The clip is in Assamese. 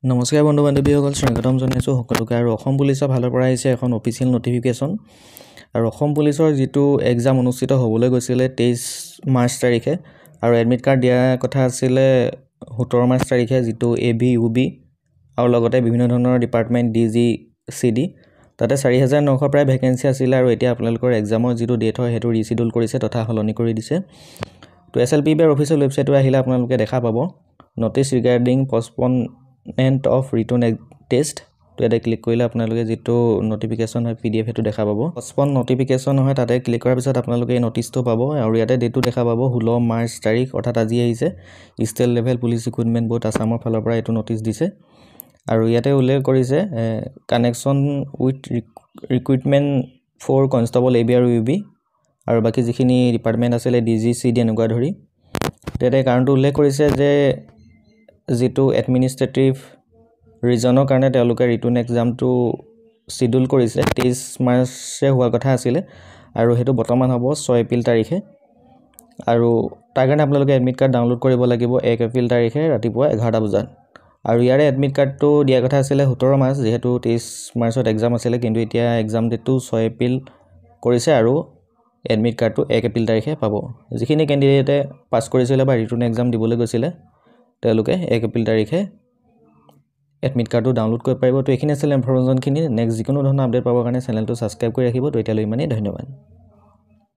নমস্কাৰ বন্ধু বান্ধৱীসকল, স্বাগতম জনাইছোঁ সকলোকে। আৰু অসম পুলিচৰ ফালৰ পৰা আহিছে এখন অফিচিয়েল নটিফিকেশ্যন। আৰু অসম পুলিচৰ যিটো এক্সাম অনুষ্ঠিত হ'বলৈ গৈছিলে 23 মাৰ্চ তাৰিখে, আৰু এডমিট কাৰ্ড দিয়াৰ কথা আছিলে 17 মাৰ্চ তাৰিখে, যিটো AB UB আৰু লগতে বিভিন্ন ধৰণৰ ডিপাৰ্টমেণ্ট DG CD, তাতে 4900 প্ৰায় ভেকেঞ্চি আছিলে। আৰু এতিয়া আপোনালোকৰ এক্সামৰ যিটো ডেট হয় সেইটো ৰিচিডিউল কৰিছে তথা সলনি কৰি দিছে। তো SLPBৰ অফিচিয়েল ৱেবছাইটটো আহিলে আপোনালোকে দেখা পাব notice regarding postponement of written test. তো ইয়াতে ক্লিক কৰিলে আপোনালোকে যিটো নটিফিকেশ্যন হয় PDF সেইটো দেখা পাব। পষ্টপ'ন নটিফিকেশ্যন হয়, তাতে ক্লিক কৰাৰ পিছত আপোনালোকে এই নটিছটো পাব। আৰু ইয়াতে ডেটটো দেখা পাব 16 মাৰ্চ তাৰিখ, অৰ্থাৎ আজি আহিছে। State level police recruitment board আছামৰ ফালৰ পৰা এইটো নটিছ দিছে। আৰু ইয়াতে উল্লেখ কৰিছে connection with recruitment for constable AB আৰু UB, আৰু বাকী যিখিনি ডিপাৰ্টমেণ্ট আছিলে DG CD এনেকুৱা ধৰি। ইয়াতে কাৰণটো উল্লেখ কৰিছে যে যিটো এডমিনিষ্ট্ৰেটিভ ৰিজনৰ কাৰণে তেওঁলোকে ৰিটাৰ্ণ এক্সামটো চিডিউল কৰিছে 23 মাৰ্চে হোৱাৰ কথা আছিলে, আৰু সেইটো বৰ্তমান হ'ব 6 এপ্ৰিল তাৰিখে। আৰু তাৰ কাৰণে আপোনালোকে এডমিট কাৰ্ড ডাউনলোড কৰিব লাগিব 1 এপ্ৰিল তাৰিখে ৰাতিপুৱা 11টা বজাত। আৰু ইয়াৰে এডমিট কাৰ্ডটো দিয়াৰ কথা আছিলে 17 মাৰ্চ, যিহেতু 23 মাৰ্চত এক্সাম আছিলে, কিন্তু এতিয়া এক্সাম ডেটটো 6 এপ্ৰিল কৰিছে আৰু এডমিট কাৰ্ডটো 1 এপ্ৰিল তাৰিখে পাব। যিখিনি কেণ্ডিডেটে পাছ কৰিছিলে বা ৰিটাৰ্ণ এক্সাম দিবলৈ গৈছিলে তেওঁলোকে 1 এপ্ৰিল তাৰিখে এডমিট কাৰ্ডটো ডাউনলোড কৰিব পাৰিব। তো এইখিনি আছিলে ইনফৰমেশ্যনখিনি। নেক্সট যিকোনো ধৰণৰ আপডেট পাবৰ কাৰণে চেনেলটো ছাবস্ক্ৰাইব কৰি ৰাখিব। তো এতিয়ালৈ ইমানেই, ধন্যবাদ।